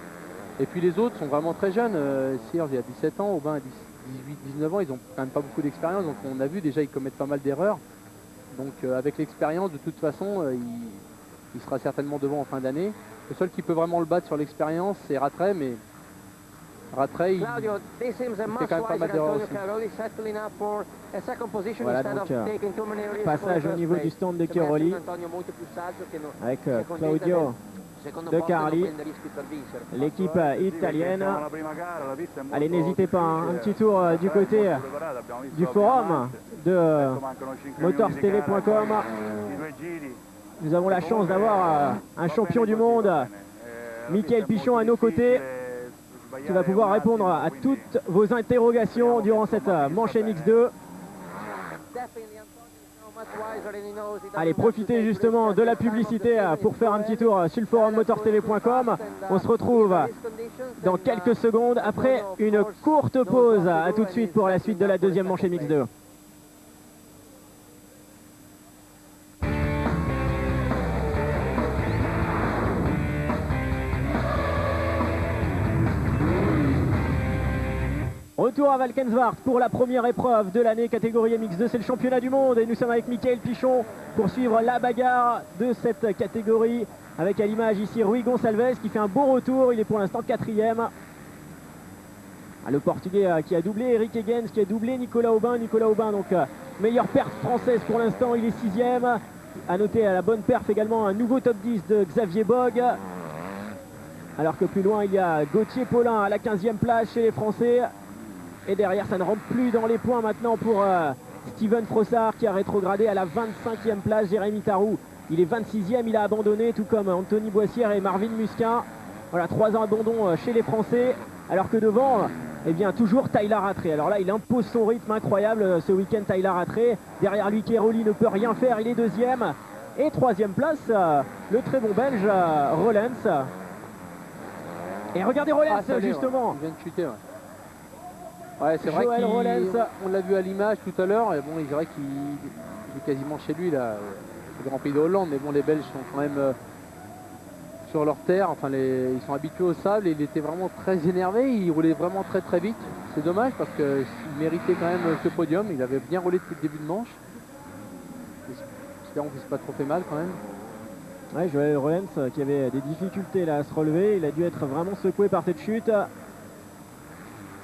Et puis les autres sont vraiment très jeunes. Searle, il y a 17 ans, Aubin a 18, 19 ans. Ils n'ont quand même pas beaucoup d'expérience. Donc on a vu déjà, ils commettent pas mal d'erreurs. Donc avec l'expérience, de toute façon, il sera certainement devant en fin d'année. Le seul qui peut vraiment le battre sur l'expérience, c'est Rattray, mais Rattray, il fait quand même pas mal d'erreurs aussi. Voilà donc passage au niveau du stand de Cairoli avec Claudio De Carli, l'équipe italienne. Allez, n'hésitez pas, hein, un petit tour du côté du forum de motorstv.com. Nous avons la chance d'avoir un champion du monde, Mickaël Pichon, à nos côtés, qui va pouvoir répondre à toutes vos interrogations durant cette manche MX2. Allez, profitez justement de la publicité pour faire un petit tour sur le forum motorstv.com. On se retrouve dans quelques secondes après une courte pause. A tout de suite pour la suite de la deuxième manche MX2. Retour à Valkenswaard pour la première épreuve de l'année catégorie MX2, c'est le championnat du monde et nous sommes avec Mickaël Pichon pour suivre la bagarre de cette catégorie avec à l'image ici Rui Gonçalves qui fait un beau retour, il est pour l'instant 4e. Le Portugais qui a doublé Eric Higgins, qui a doublé Nicolas Aubin, donc meilleure perf française pour l'instant, il est 6e. À noter à la bonne perf également un nouveau top 10 de Xavier Bogg. Alors que plus loin il y a Gauthier Paulin à la 15e place chez les Français. Et derrière, ça ne rentre plus dans les points maintenant pour Steven Frossard qui a rétrogradé à la 25e place. Jérémy Tarou, il est 26e, il a abandonné, tout comme Anthony Boissière et Marvin Musquin. Voilà, 3 ans abandon chez les Français. Alors que devant, eh bien, toujours Tyler Rattray. Alors là, il impose son rythme incroyable ce week-end, Tyler Rattray. Derrière lui, Cairoli ne peut rien faire, il est 2e. Et 3e place, le très bon Belge, Rollens. Et regardez Rollens, justement. Il vient de chuter, ouais. Ouais, c'est vrai qu'on l'a vu à l'image tout à l'heure, et bon, il dirait qu'il est quasiment chez lui, là, le Grand Prix de Hollande, mais bon, les Belges sont quand même sur leur terre, enfin, ils sont habitués au sable, et il était vraiment très énervé, il roulait vraiment très vite. C'est dommage parce qu'il méritait quand même ce podium, il avait bien roulé depuis le début de manche. Espérons qu'il ne s'est pas trop fait mal quand même. Ouais, Joël Rollens qui avait des difficultés là à se relever, il a dû être vraiment secoué par cette chute.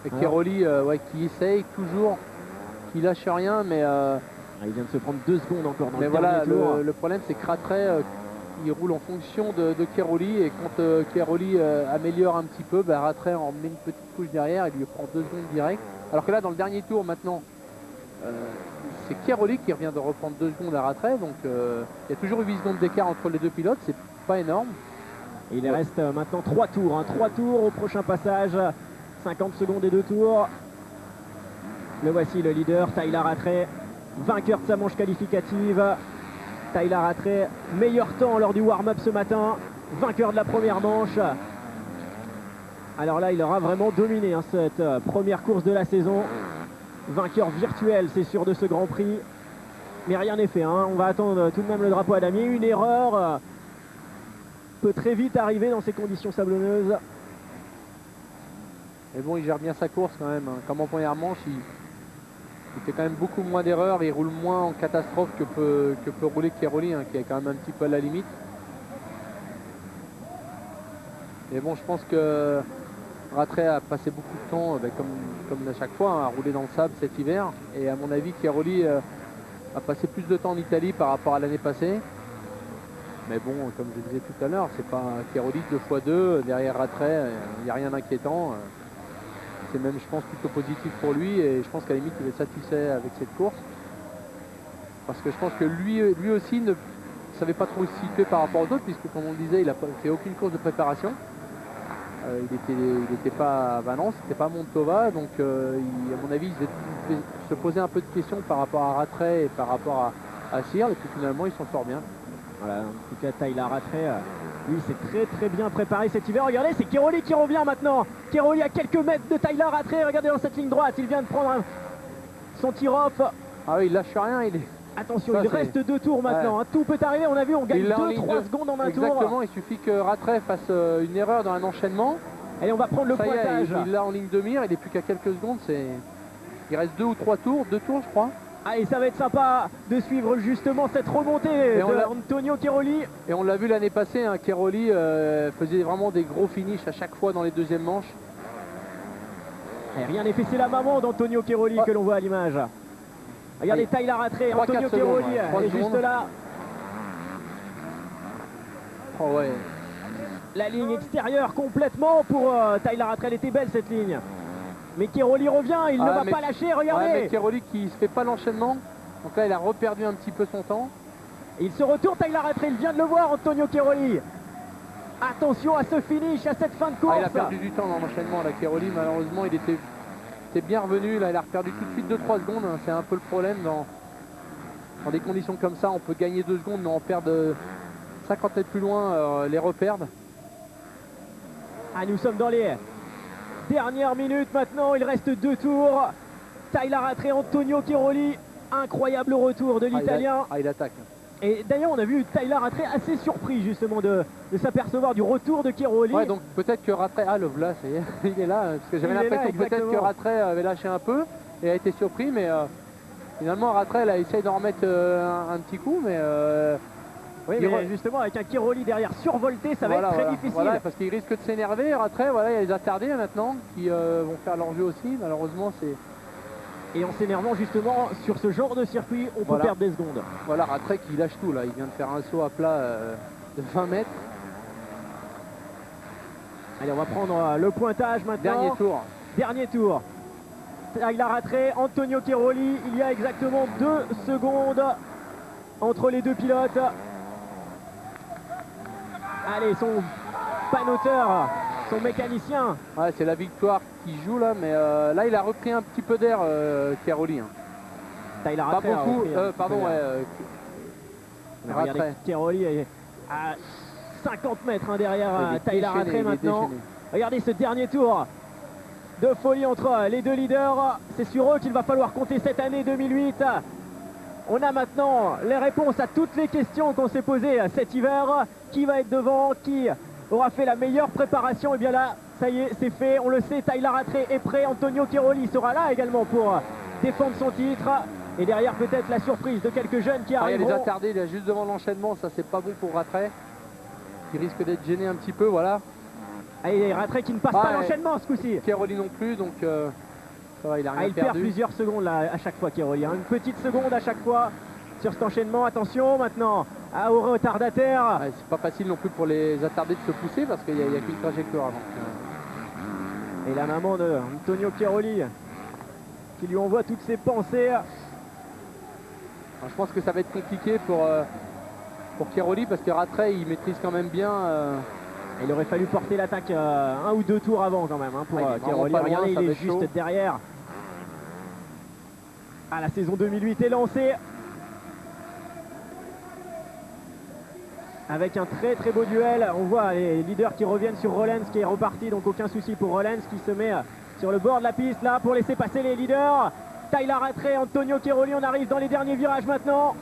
Et Cairoli qui essaye toujours, qui lâche rien, mais il vient de se prendre 2 secondes encore dans le voilà, dernier tour. Le problème c'est que Rattray il roule en fonction de Cairoli, et quand Cairoli améliore un petit peu, Rattray en met une petite couche derrière, il lui prend 2 secondes direct. Alors que là dans le dernier tour maintenant, c'est Cairoli qui revient de reprendre 2 secondes à Rattray, donc il y a toujours eu 8 secondes d'écart entre les deux pilotes, c'est pas énorme. Et il reste maintenant 3 tours, 3 tours au prochain passage. 50 secondes et 2 tours. Le voici, le leader, Tyler Rattray, vainqueur de sa manche qualificative. Tyler Rattray, meilleur temps lors du warm-up ce matin, vainqueur de la première manche. Alors là, il aura vraiment dominé cette première course de la saison. Vainqueur virtuel, c'est sûr, de ce Grand Prix. Mais rien n'est fait, on va attendre tout de même le drapeau à damier. Une erreur peut très vite arriver dans ces conditions sablonneuses. Mais bon, il gère bien sa course quand même. Comme en première manche, il fait quand même beaucoup moins d'erreurs. Il roule moins en catastrophe que peut rouler Cairoli, qui est quand même un petit peu à la limite. Mais bon, je pense que Rattray a passé beaucoup de temps, comme à chaque fois, à rouler dans le sable cet hiver. Et à mon avis, Cairoli a passé plus de temps en Italie par rapport à l'année passée. Mais bon, comme je disais tout à l'heure, c'est pas Cairoli 2x2 derrière Rattray, il n'y a rien d'inquiétant. c'est même, je pense, plutôt positif pour lui et je pense qu'à la limite il est satisfait avec cette course. Parce que je pense que lui aussi ne savait pas trop se situer par rapport aux autres, puisque comme on le disait, il n'a fait aucune course de préparation. Il n'était pas à Valence, il n'était pas à Montova, donc à mon avis, il devait se poser un peu de questions par rapport à Rattray et par rapport à Searle, et puis finalement, il s'en sort bien. Voilà, en tout cas, Tyler Rattray, lui, s'est très bien préparé cet hiver. Regardez, c'est Cairoli qui revient maintenant. Cairoli à quelques mètres de Tyler Rattray. Regardez dans cette ligne droite, il vient de prendre son tir-off. Ah oui, il lâche rien, il est... Attention, il reste 2 tours maintenant, hein. Tout peut arriver, on a vu, on gagne 2-3 secondes en un tour. Exactement, il suffit que Rattray fasse une erreur dans un enchaînement. Allez, on va prendre le pointage. Il l'a en ligne de mire, il n'est plus qu'à quelques secondes, il reste 2 ou 3 tours, 2 tours je crois. Allez, ça va être sympa de suivre justement cette remontée d'Antonio Cairoli. Et on l'a vu l'année passée, hein, Cairoli faisait vraiment des gros finishes à chaque fois dans les deuxièmes manches. Et rien n'est fait, c'est la maman d'Antonio Cairoli que l'on voit à l'image. Regardez Tyler Rattray, Antonio Cairoli est juste là. Oh ouais. La ligne extérieure complètement pour Tyler Rattray, elle était belle cette ligne. Mais Cairoli revient, il ne va pas lâcher, regardez. Ouais, mais Cairoli qui ne se fait pas l'enchaînement, donc là il a reperdu un petit peu son temps. Et il se retourne, Tyler Rattray, il vient de le voir, Antonio Cairoli. Attention à ce finish, à cette fin de course. Il a perdu du temps dans l'enchaînement, là Cairoli, malheureusement il était bien revenu, là il a reperdu tout de suite 2-3 secondes, hein. C'est un peu le problème dans des conditions comme ça, on peut gagner 2 secondes mais on perd 50 mètres plus loin, les reperdre. Ah, nous sommes dans les dernières minutes maintenant, il reste 2 tours. Tyler Rattray, Antonio Cairoli, incroyable retour de l'Italien. Il attaque. Et d'ailleurs on a vu Tyler Rattray assez surpris justement de s'apercevoir du retour de Cairoli. Ouais, donc peut-être que Rattray, le voilà, ça y est, il est là, parce que j'avais l'impression peut-être que Rattray avait lâché un peu et a été surpris, mais finalement Rattray a essayé d'en remettre un petit coup, mais... oui, mais justement avec un Cairoli derrière survolté, ça va être très difficile. Voilà, parce qu'il risque de s'énerver, Rattray, voilà, il y a les attardés maintenant qui vont faire leur jeu aussi, malheureusement c'est... Et en s'énervant justement sur ce genre de circuit, on peut perdre des secondes. Voilà, Rattray qui lâche tout là, il vient de faire un saut à plat de 20 mètres. Allez, on va prendre le pointage maintenant. Dernier tour. Tyler Rattray, Antonio Cairoli, il y a exactement 2 secondes entre les deux pilotes. Allez, son panoteur, son mécanicien. Ouais, c'est la victoire qui joue là, mais là il a repris un petit peu d'air, Cairoli. Hein. Tyler Rattray pas beaucoup, pardon, Rattray. Cairoli est à 50 mètres derrière Tyler Rattray maintenant. Regardez ce dernier tour de folie entre les deux leaders. C'est sur eux qu'il va falloir compter cette année 2008. On a maintenant les réponses à toutes les questions qu'on s'est posées cet hiver. Qui va être devant? Qui aura fait la meilleure préparation? Et bien là, ça y est, c'est fait. On le sait, Tyler Rattray est prêt. Antonio Cairoli sera là également pour défendre son titre. Et derrière, peut-être la surprise de quelques jeunes qui arriveront. Il y a les attardés, il est juste devant l'enchaînement. Ça, c'est pas bon pour Rattray. Il risque d'être gêné un petit peu, voilà. Et Rattray qui ne passe pas l'enchaînement ce coup-ci. Cairoli non plus, donc ça va, il a rien il perd plusieurs secondes là à chaque fois, Cairoli. Une petite seconde à chaque fois sur cet enchaînement. Attention maintenant au retardataire. C'est pas facile non plus pour les attardés de se pousser parce qu'il n'y a qu'une trajectoire avant. Et la maman de Antonio Cairoli qui lui envoie toutes ses pensées. Alors, je pense que ça va être compliqué pour Cairoli parce que Rattray il maîtrise quand même bien. Il aurait fallu porter l'attaque 1 ou 2 tours avant quand même pour Cairoli. Regardez, il est juste derrière. La saison 2008 est lancée. Avec un très beau duel. On voit les leaders qui reviennent sur Rollens qui est reparti. Donc aucun souci pour Rollens qui se met sur le bord de la piste là pour laisser passer les leaders. Tyler Rattray, Antonio Cairoli, on arrive dans les derniers virages maintenant.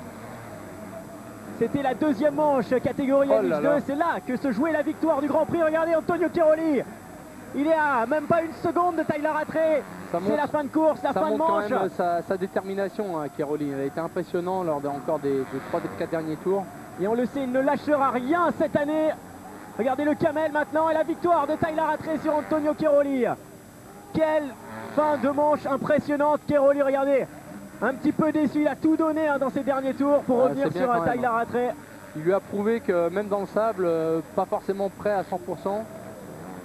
C'était la deuxième manche catégorie MX2. C'est là que se jouait la victoire du Grand Prix. Regardez Antonio Cairoli. Il est à même pas une seconde de Tyler Rattray. C'est la fin de course, la fin de manche. Ça montre quand même sa détermination, hein, Cairoli. Il a été impressionnant lors encore des 3 des 4 derniers tours. Et on le sait, il ne lâchera rien cette année. Regardez le camel maintenant et la victoire de Tyler Rattray sur Antonio Cairoli. Quelle fin de manche impressionnante, Cairoli, regardez. Un petit peu déçu, il a tout donné dans ses derniers tours pour revenir sur Tyler Rattray. Il lui a prouvé que même dans le sable, pas forcément prêt à 100%,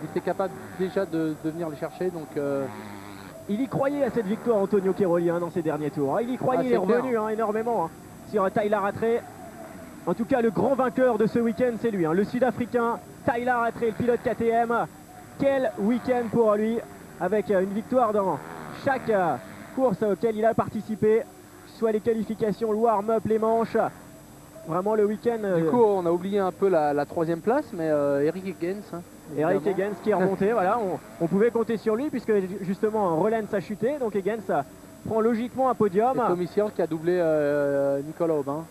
était capable déjà de venir les chercher. Donc, il y croyait à cette victoire, Antonio Cairoli, hein, dans ses derniers tours. Il y croyait, il est revenu énormément sur Tyler Rattray. En tout cas, le grand vainqueur de ce week-end, c'est lui, le Sud-Africain Tyler Rattray, le pilote KTM. Quel week-end pour lui, avec une victoire dans chaque course auquel il a participé, soit les qualifications, le warm-up, les manches. Vraiment le week-end. Du coup, on a oublié un peu la troisième place, mais Eric Higgins. Eric Higgins qui est remonté, voilà, on pouvait compter sur lui puisque justement Rollins a chuté, donc Higgins prend logiquement un podium. Et Tommy Searle qui a doublé Nicolas Aubin.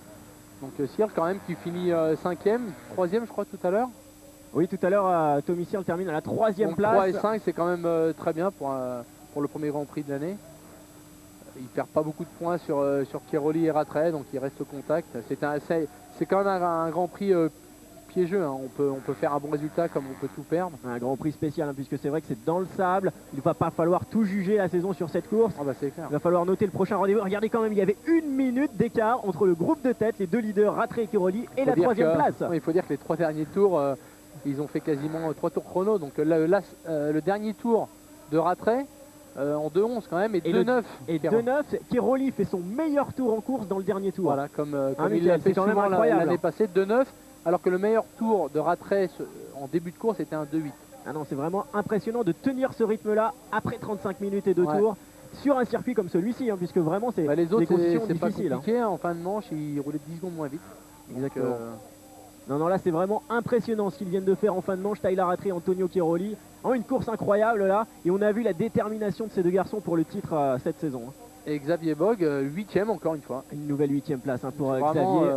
Donc Searle quand même qui finit 5e, 3e je crois tout à l'heure. Oui, tout à l'heure Tommy Searle termine à la 3e place. 3 et 5 c'est quand même très bien pour le premier Grand Prix de l'année. Il perd pas beaucoup de points sur Cairoli et Rattray, donc il reste au contact. C'est quand même un Grand Prix piégeux, hein. On peut faire un bon résultat comme on peut tout perdre. Un Grand Prix spécial, puisque c'est vrai que c'est dans le sable. Il ne va pas falloir tout juger la saison sur cette course. Ah bah c'est clair. Il va falloir noter le prochain rendez-vous. Regardez quand même, il y avait 1 minute d'écart entre le groupe de tête, les deux leaders Rattray et Cairoli, et la 3e place. Il faut dire que les 3 derniers tours, ils ont fait quasiment 3 tours chrono. Donc le dernier tour de Rattray, en 2-11 quand même, et 2-9. Et 2-9, Cairoli fait son meilleur tour en course dans le dernier tour. Voilà, comme il l'a fait souvent l'année passée, 2-9, alors que le meilleur tour de Rattray en début de course était un 2-8. Ah non, c'est vraiment impressionnant de tenir ce rythme-là après 35 minutes et 2 tours sur un circuit comme celui-ci, puisque vraiment c'est les autres, des conditions c'est pas difficiles. Compliqué, en fin de manche, ils roulaient 10 secondes moins vite. Exactement. Donc, non, là c'est vraiment impressionnant ce qu'ils viennent de faire en fin de manche, Tyler Rattray et Antonio Cairoli. Une course incroyable là, et on a vu la détermination de ces deux garçons pour le titre cette saison. Et Xavier Bogue, 8e encore une fois. Une nouvelle 8e place pour vraiment, Xavier.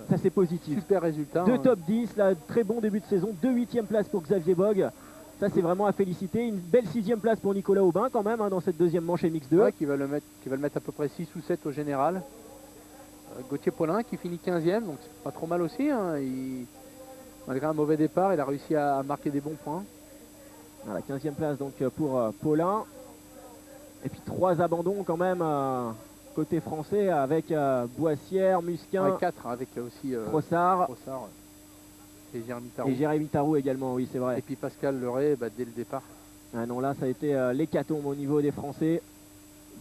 Ça c'est positif. Super résultat. 2 top 10, là, très bon début de saison. 2 8e places pour Xavier Bogue. Ça c'est vraiment à féliciter. Une belle 6e place pour Nicolas Aubin quand même dans cette deuxième manche MX2. Ouais, qui va le mettre à peu près 6 ou 7 au général. Gauthier Paulin qui finit 15e, donc c'est pas trop mal aussi. Malgré un mauvais départ, il a réussi à marquer des bons points. Voilà, 15e place donc pour Paulin. Et puis 3 abandons quand même côté français avec Boissière, Musquin, 4 avec aussi Frossard et Jérémy Tarou. Et Jérémy Tarou également, oui c'est vrai. Et puis Pascal Leray dès le départ. Ah non, là ça a été l'hécatombe au niveau des Français.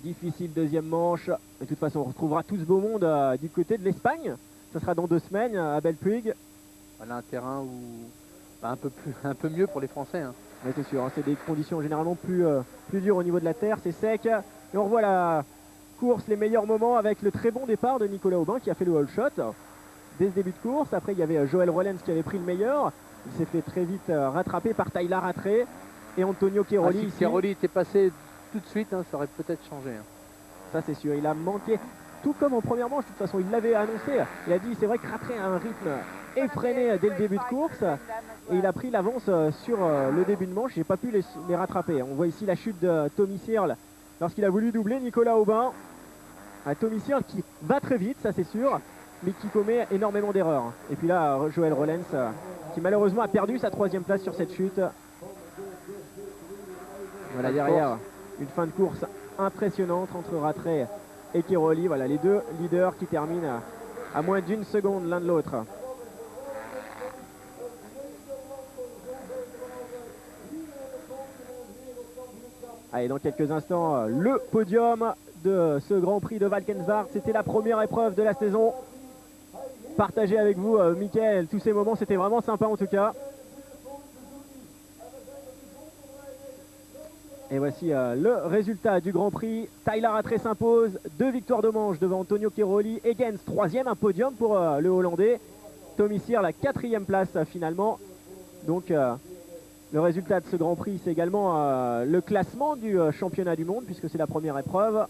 Difficile deuxième manche. De toute façon on retrouvera tout ce beau monde du côté de l'Espagne. Ça sera dans 2 semaines à Belpuig. Voilà un terrain où un peu mieux pour les Français. Oui, c'est sûr, c'est des conditions généralement plus dures au niveau de la terre, c'est sec. Et on revoit la course, les meilleurs moments avec le très bon départ de Nicolas Aubin qui a fait le all shot dès ce début de course. Après il y avait Joël Rollens qui avait pris le meilleur. Il s'est fait très vite rattraper par Tyler Rattray et Antonio Cairoli. Si Cairoli était passé tout de suite, ça aurait peut-être changé. Ça c'est sûr, il a manqué. Tout comme en première manche, de toute façon, il l'avait annoncé. Il a dit, c'est vrai que Rattray a un rythme effréné dès le début de course. Et il a pris l'avance sur le début de manche. J'ai pas pu les rattraper. On voit ici la chute de Tommy Searle lorsqu'il a voulu doubler Nicolas Aubin. Tommy Searle qui va très vite, ça c'est sûr, mais qui commet énormément d'erreurs. Et puis là, Joël Rollens qui malheureusement a perdu sa 3e place sur cette chute. Voilà derrière, une fin de course impressionnante entre Rattray et Cairoli. Voilà les deux leaders qui terminent à moins d'1 seconde l'un de l'autre. Allez, dans quelques instants, le podium de ce Grand Prix de Valkenswaard. C'était la première épreuve de la saison. Partager avec vous, Mickaël, tous ces moments, c'était vraiment sympa en tout cas. Et voici le résultat du Grand Prix. Tyler Rattray s'impose, 2 victoires de manche devant Antonio Cairoli. Higgins 3e, un podium pour le Hollandais. Tommy Searle la 4e place finalement. Donc le résultat de ce Grand Prix, c'est également le classement du championnat du monde, puisque c'est la première épreuve.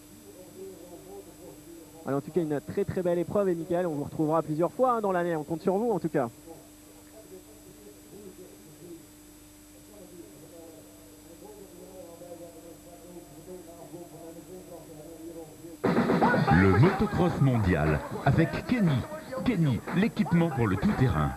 Alors, en tout cas, une très très belle épreuve. Et Mickaël, on vous retrouvera plusieurs fois dans l'année. On compte sur vous en tout cas. Le motocross mondial avec Kenny. Kenny, l'équipement pour le tout-terrain.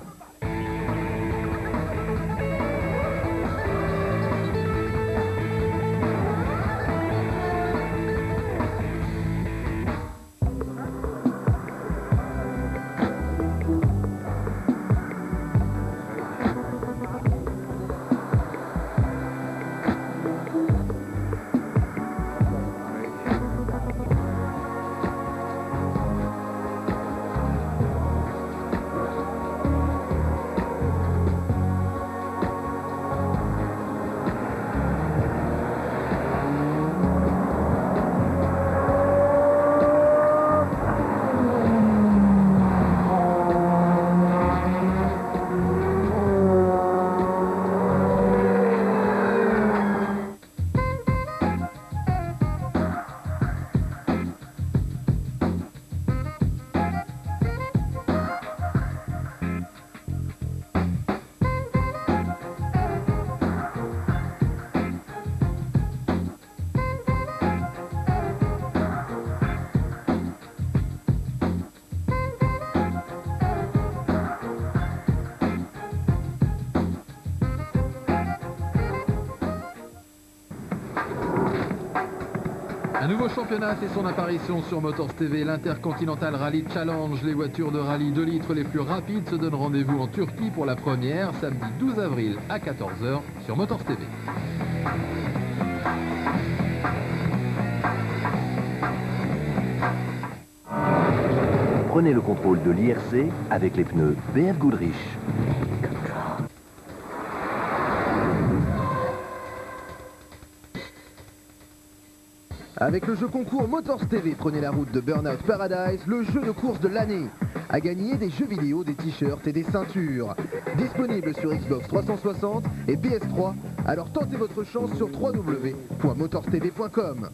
Un nouveau championnat fait son apparition sur Motors TV, l'Intercontinental Rally Challenge. Les voitures de rallye 2 litres les plus rapides se donnent rendez-vous en Turquie pour la première, samedi 12 avril à 14h sur Motors TV. Prenez le contrôle de l'IRC avec les pneus BF Goodrich. Avec le jeu concours Motors TV, prenez la route de Burnout Paradise, le jeu de course de l'année. À gagner des jeux vidéo, des t-shirts et des ceintures. Disponible sur Xbox 360 et PS3. Alors tentez votre chance sur www.motorstv.com.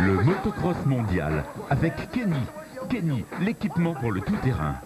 Le motocross mondial avec Kenny. Kenny, l'équipement pour le tout-terrain.